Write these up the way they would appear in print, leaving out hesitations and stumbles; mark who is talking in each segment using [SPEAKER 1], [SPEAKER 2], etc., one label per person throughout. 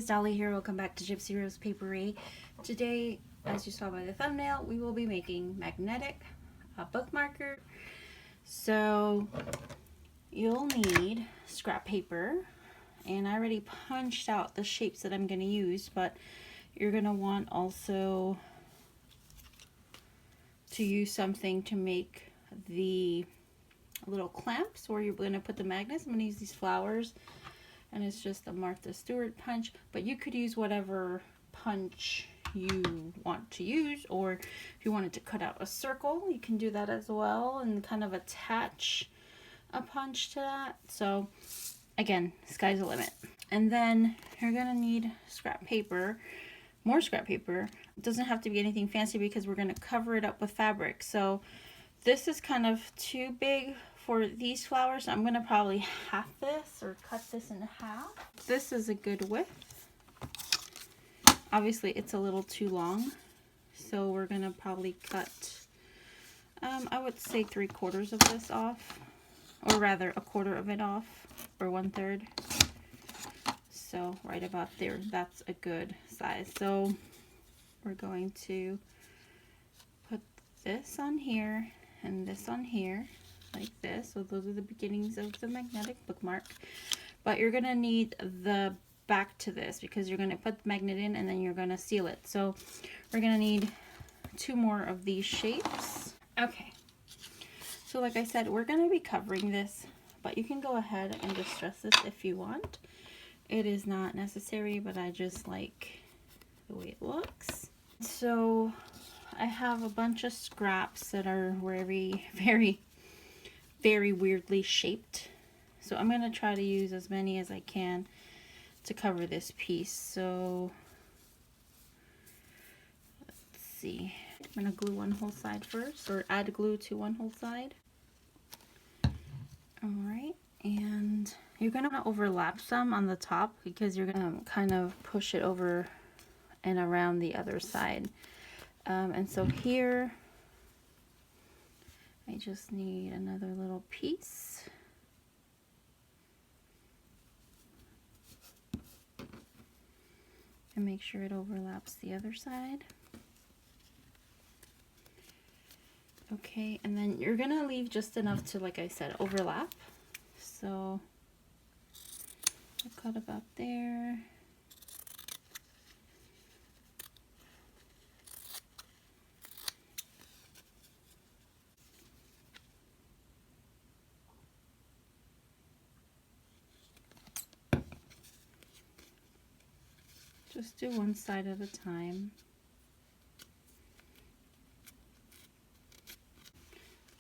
[SPEAKER 1] Dolly here. Welcome back to Gypsy Rose Papery. Today, as you saw by the thumbnail, we will be making magnetic bookmarker. So you'll need scrap paper, and I already punched out the shapes that I'm going to use, but you're going to want also to use something to make the little clamps where you're going to put the magnets. I'm going to use these flowers, and it's just a Martha Stewart punch, but you could use whatever punch you want to use, or if you wanted to cut out a circle, you can do that as well and kind of attach a punch to that. So again, sky's the limit. And then you're gonna need scrap paper, more scrap paper. It doesn't have to be anything fancy because we're gonna cover it up with fabric. So this is kind of too big for these flowers. I'm gonna probably half this or cut this in half. This is a good width. Obviously it's a little too long, so we're gonna probably cut, I would say 3/4 of this off, or rather 1/4 of it off, or 1/3. So right about there, that's a good size. So we're going to put this on here and this on here, like this. So those are the beginnings of the magnetic bookmark, but you're gonna need the back to this because you're gonna put the magnet in and then you're gonna seal it. So we're gonna need 2 more of these shapes. Okay, so like I said, we're gonna be covering this, but you can go ahead and distress this if you want. It is not necessary, but I just like the way it looks. So I have a bunch of scraps that are very weirdly shaped. So I'm going to try to use as many as I can to cover this piece. So let's see. I'm going to glue one whole side first, or add glue to one whole side. Alright, and you're going to overlap some on the top because you're going to kind of push it over and around the other side. And so here I just need another little piece. And make sure it overlaps the other side. Okay, and then you're gonna leave just enough to, like I said, overlap. So I'll cut about there. Just do one side at a time.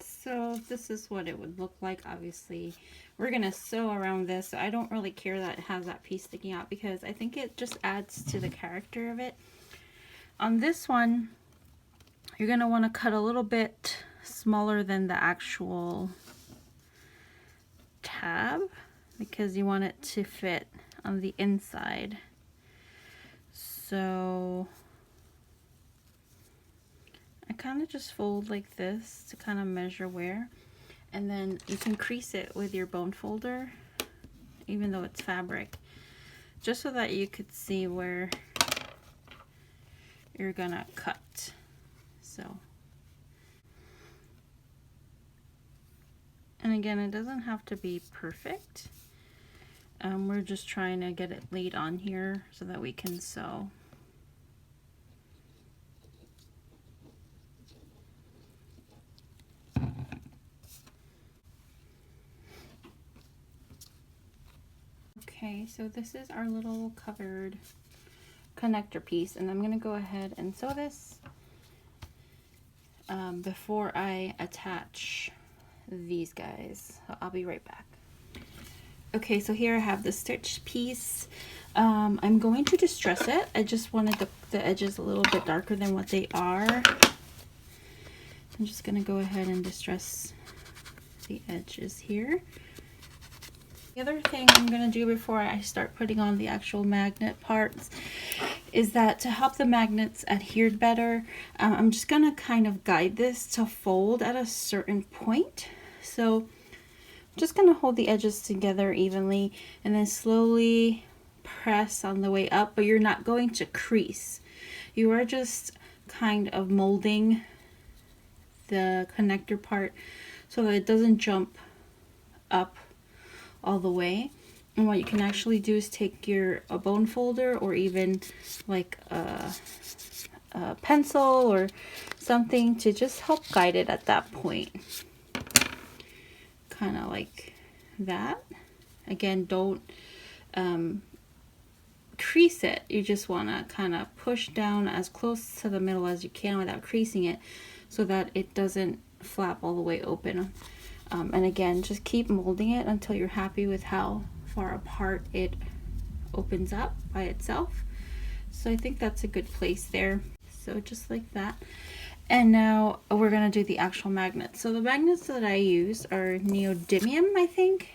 [SPEAKER 1] So this is what it would look like. Obviously, we're gonna sew around this. I don't really care that it has that piece sticking out because I think it just adds to the character of it. On this one, you're gonna want to cut a little bit smaller than the actual tab because you want it to fit on the inside. So I kind of just fold like this to kind of measure where, and then you can crease it with your bone folder, even though it's fabric, just so that you could see where you're gonna cut. So, and again, it doesn't have to be perfect. We're just trying to get it laid on here so that we can sew. Okay, so this is our little covered connector piece, and I'm going to go ahead and sew this before I attach these guys. So I'll be right back. Okay, so here I have the stitch piece. I'm going to distress it. I just wanted the edges a little bit darker than what they are. I'm just going to go ahead and distress the edges here. The other thing I'm going to do before I start putting on the actual magnet parts is that to help the magnets adhere better, I'm just going to kind of guide this to fold at a certain point. So I'm just going to hold the edges together evenly and then slowly press on the way up, but you're not going to crease. You are just kind of molding the connector part so that it doesn't jump up all the way. And what you can actually do is take a bone folder, or even like a pencil or something, to just help guide it at that point. Kind of like that. Again, don't crease it. You just want to kind of push down as close to the middle as you can without creasing it, so that it doesn't flap all the way open. And again, just keep molding it until you're happy with how far apart it opens up by itself. So I think that's a good place there. So just like that. And now we're going to do the actual magnets. So the magnets that I use are Neodymium, I think.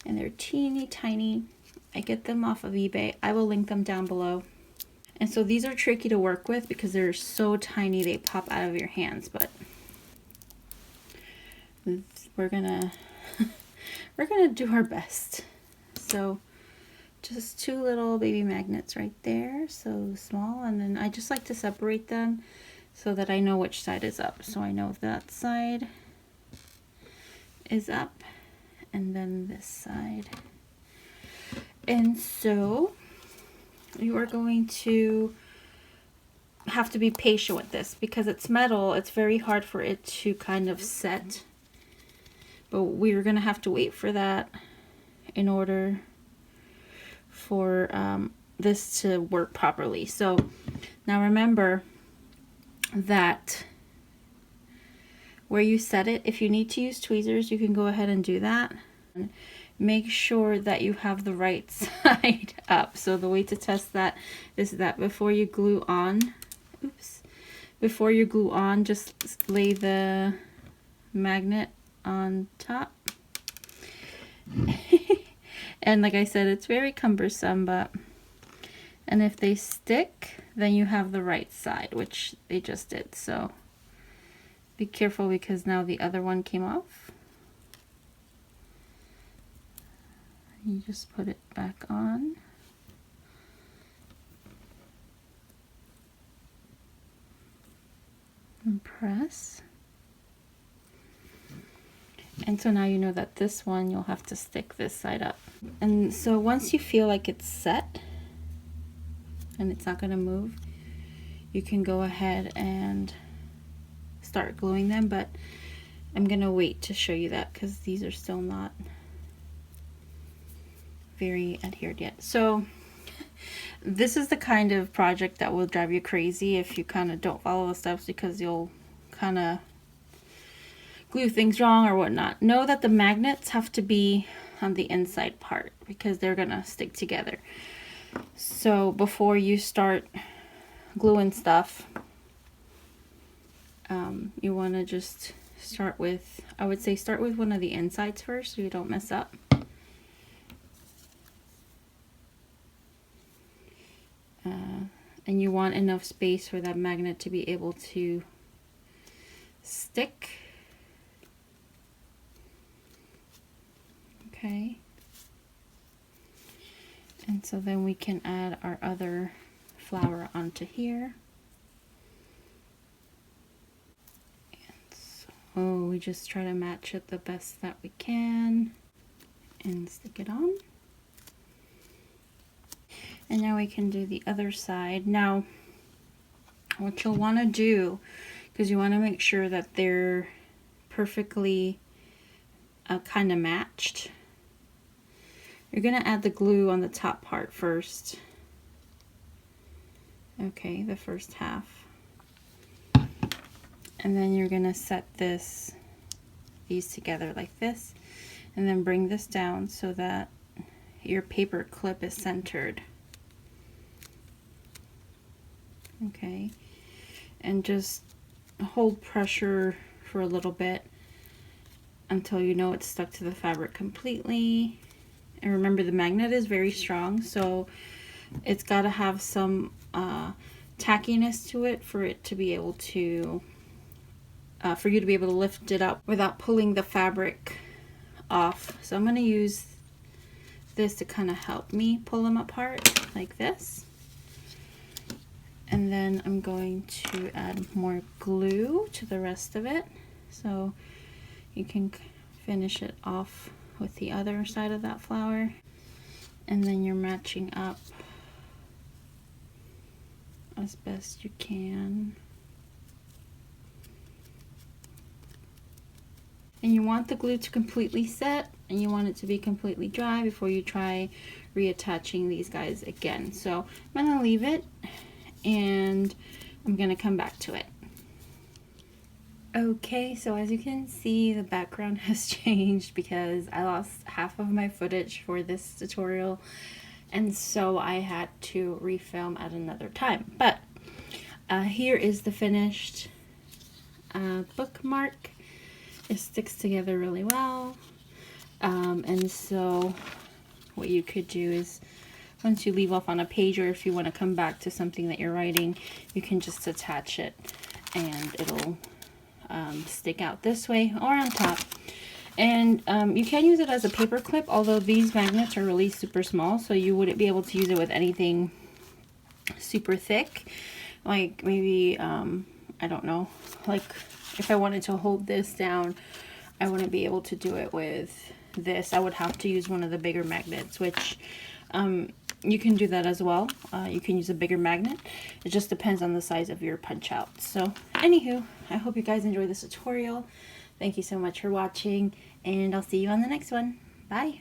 [SPEAKER 1] And they're teeny tiny. I get them off of eBay. I will link them down below. And so these are tricky to work with because they're so tiny they pop out of your hands. But we're gonna do our best. So just 2 little baby magnets right there, so small, and then I just like to separate them so that I know which side is up. So I know that side is up, and then this side. And so you are going to have to be patient with this because it's metal. It's very hard for it to kind of set, but we're gonna have to wait for that in order for this to work properly. So now remember that where you set it, if you need to use tweezers, you can go ahead and do that. Make sure that you have the right side up. So the way to test that is that before you glue on, just lay the magnet on top. And like I said, it's very cumbersome, and if they stick, then you have the right side, which they just did. So be careful because now the other one came off. You just put it back on. And press. And so now you know that this one, you'll have to stick this side up. And so once you feel like it's set and it's not going to move, you can go ahead and start gluing them. But I'm going to wait to show you that because these are still not very adhered yet. So this is the kind of project that will drive you crazy if you kind of don't follow the steps, because you'll kind of glue things wrong or whatnot. Know that the magnets have to be on the inside part because they're gonna stick together. So before you start gluing stuff, you want to just start with, I would say start with one of the insides first so you don't mess up. And you want enough space for that magnet to be able to stick. Okay. And so then we can add our other flower onto here. And so we just try to match it the best that we can and stick it on. And now we can do the other side. Now, what you'll want to do, because you want to make sure that they're perfectly kind of matched, you're going to add the glue on the top part first. Okay, the first half. And then you're going to set these together like this, and then bring this down so that your paper clip is centered. Okay, and just hold pressure for a little bit until you know it's stuck to the fabric completely. And remember, the magnet is very strong, so it's got to have some tackiness to it for it to be able to, for you to be able to lift it up without pulling the fabric off. So I'm going to use this to kind of help me pull them apart like this. And then I'm going to add more glue to the rest of it, so you can finish it off with the other side of that flower. And then you're matching up as best you can. And you want the glue to completely set, and you want it to be completely dry before you try reattaching these guys again. So I'm gonna leave it, and I'm gonna come back to it. Okay, so as you can see, the background has changed because I lost half of my footage for this tutorial, and so I had to refilm at another time. But here is the finished bookmark. It sticks together really well, and so what you could do is, once you leave off on a page, or if you want to come back to something that you're writing, you can just attach it and it'll stick out this way or on top. And you can use it as a paper clip, although these magnets are really super small, so you wouldn't be able to use it with anything super thick, like maybe I don't know, like if I wanted to hold this down, I wouldn't be able to do it with this. I would have to use one of the bigger magnets, which you can do that as well. You can use a bigger magnet. It just depends on the size of your punch out. So anywho, I hope you guys enjoyed this tutorial. Thank you so much for watching, and I'll see you on the next one. Bye.